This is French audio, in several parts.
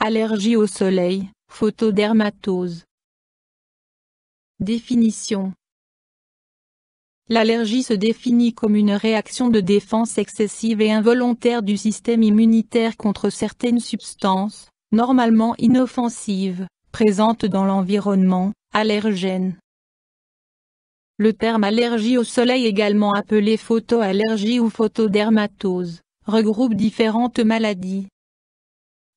Allergie au soleil, photodermatose. Définition. L'allergie se définit comme une réaction de défense excessive et involontaire du système immunitaire contre certaines substances, normalement inoffensives, présentes dans l'environnement, allergènes. Le terme allergie au soleil, également appelé photoallergie ou photodermatose, regroupe différentes maladies.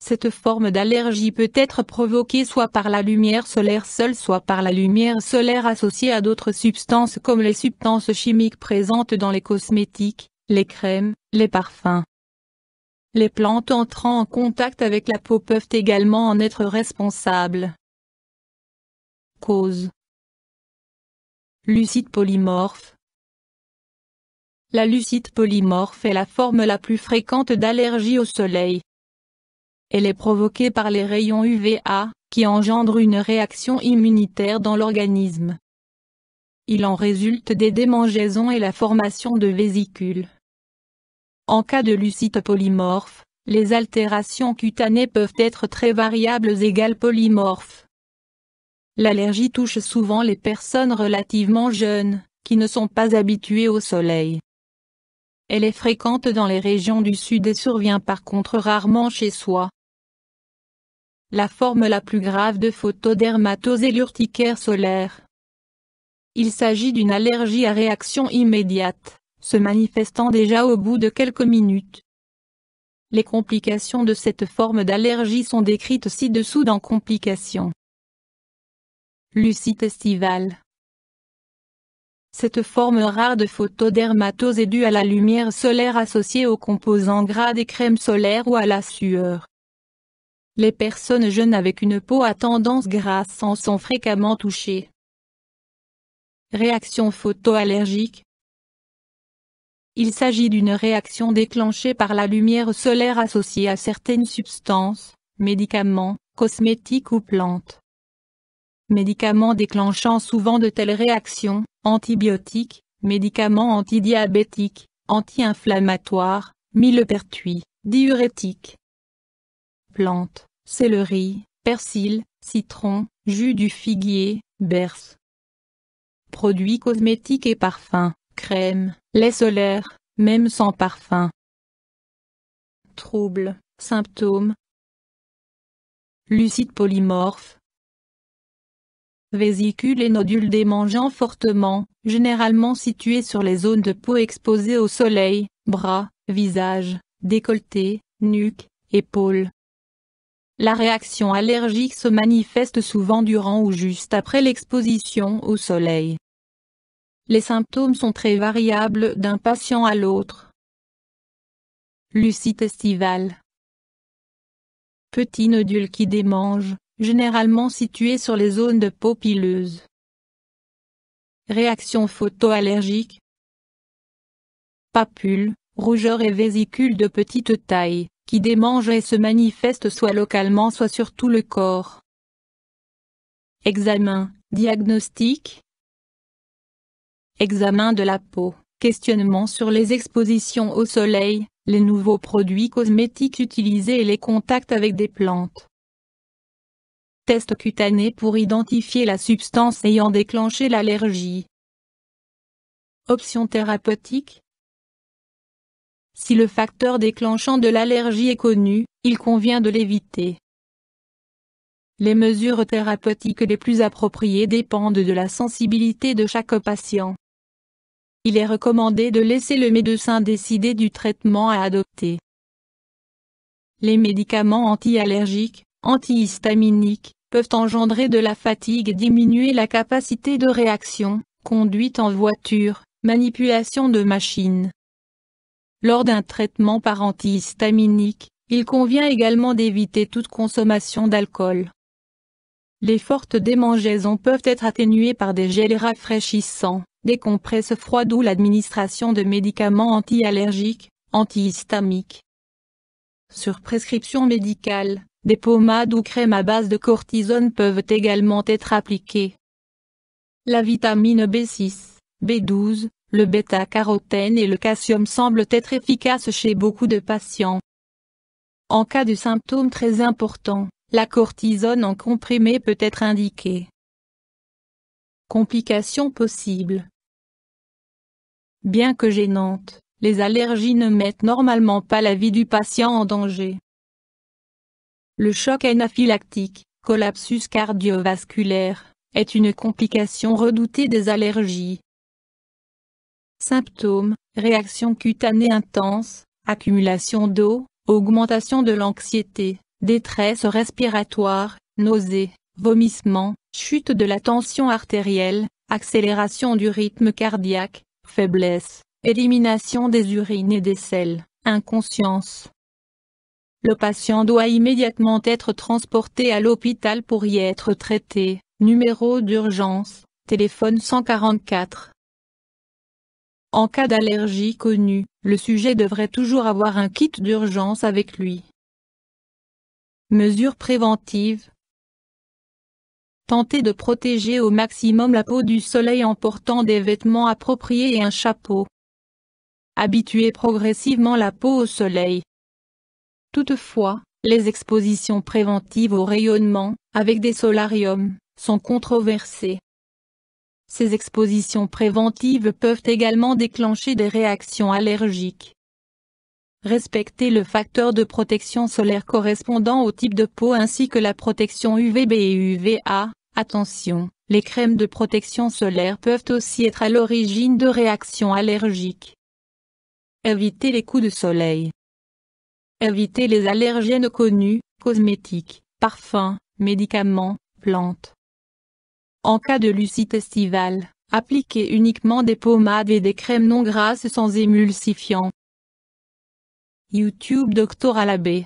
Cette forme d'allergie peut être provoquée soit par la lumière solaire seule, soit par la lumière solaire associée à d'autres substances comme les substances chimiques présentes dans les cosmétiques, les crèmes, les parfums. Les plantes entrant en contact avec la peau peuvent également en être responsables. Cause. Lucite polymorphe. La lucite polymorphe est la forme la plus fréquente d'allergie au soleil. Elle est provoquée par les rayons UVA, qui engendrent une réaction immunitaire dans l'organisme. Il en résulte des démangeaisons et la formation de vésicules. En cas de lucite polymorphe, les altérations cutanées peuvent être très variables égale polymorphes. L'allergie touche souvent les personnes relativement jeunes, qui ne sont pas habituées au soleil. Elle est fréquente dans les régions du sud et survient par contre rarement chez soi. La forme la plus grave de photodermatose est l'urticaire solaire. Il s'agit d'une allergie à réaction immédiate, se manifestant déjà au bout de quelques minutes. Les complications de cette forme d'allergie sont décrites ci-dessous dans complications. Lucite estivale. Cette forme rare de photodermatose est due à la lumière solaire associée aux composants gras des crèmes solaires ou à la sueur. Les personnes jeunes avec une peau à tendance grasse en sont fréquemment touchées. Réaction photoallergique. Il s'agit d'une réaction déclenchée par la lumière solaire associée à certaines substances, médicaments, cosmétiques ou plantes. Médicaments déclenchant souvent de telles réactions, antibiotiques, médicaments antidiabétiques, anti-inflammatoires, millepertuis, diurétiques. Plantes, céleri, persil, citron, jus du figuier, berce. Produits cosmétiques et parfums, crème, lait solaire, même sans parfum. Troubles, symptômes. Lucite polymorphe. Vésicules et nodules démangeant fortement, généralement situés sur les zones de peau exposées au soleil, bras, visage, décolleté, nuque, épaules. La réaction allergique se manifeste souvent durant ou juste après l'exposition au soleil. Les symptômes sont très variables d'un patient à l'autre. Lucite estivale. Petits nodules qui démangent, généralement situés sur les zones de peau pileuse. Réaction photoallergique. Papules, rougeurs et vésicules de petite taille, qui démangent et se manifestent soit localement soit sur tout le corps. Examen, diagnostic. Examen de la peau, questionnement sur les expositions au soleil, les nouveaux produits cosmétiques utilisés et les contacts avec des plantes. Test cutané pour identifier la substance ayant déclenché l'allergie. Options thérapeutiques. Si le facteur déclenchant de l'allergie est connu, il convient de l'éviter. Les mesures thérapeutiques les plus appropriées dépendent de la sensibilité de chaque patient. Il est recommandé de laisser le médecin décider du traitement à adopter. Les médicaments anti-allergiques, antihistaminiques, peuvent engendrer de la fatigue et diminuer la capacité de réaction, conduite en voiture, manipulation de machines. Lors d'un traitement par antihistaminique, il convient également d'éviter toute consommation d'alcool. Les fortes démangeaisons peuvent être atténuées par des gels rafraîchissants, des compresses froides ou l'administration de médicaments anti-allergiques, antihistamiques. Sur prescription médicale, des pommades ou crèmes à base de cortisone peuvent également être appliquées. La vitamine B6, B12, le bêta-carotène et le calcium semblent être efficaces chez beaucoup de patients. En cas de symptômes très importants, la cortisone en comprimé peut être indiquée. Complications possibles. Bien que gênantes, les allergies ne mettent normalement pas la vie du patient en danger. Le choc anaphylactique, collapsus cardiovasculaire, est une complication redoutée des allergies. Symptômes, réaction cutanée intense, accumulation d'eau, augmentation de l'anxiété, détresse respiratoire, nausées, vomissements, chute de la tension artérielle, accélération du rythme cardiaque, faiblesse, élimination des urines et des selles, inconscience. Le patient doit immédiatement être transporté à l'hôpital pour y être traité. Numéro d'urgence, téléphone 144. En cas d'allergie connue, le sujet devrait toujours avoir un kit d'urgence avec lui. Mesures préventives. Tentez de protéger au maximum la peau du soleil en portant des vêtements appropriés et un chapeau. Habituez progressivement la peau au soleil. Toutefois, les expositions préventives au rayonnement, avec des solariums, sont controversées. Ces expositions préventives peuvent également déclencher des réactions allergiques. Respectez le facteur de protection solaire correspondant au type de peau ainsi que la protection UVB et UVA. Attention, les crèmes de protection solaire peuvent aussi être à l'origine de réactions allergiques. Évitez les coups de soleil. Évitez les allergènes connus, cosmétiques, parfums, médicaments, plantes. En cas de lucite estivale, appliquez uniquement des pommades et des crèmes non grasses sans émulsifiant. YouTube Dr Alabé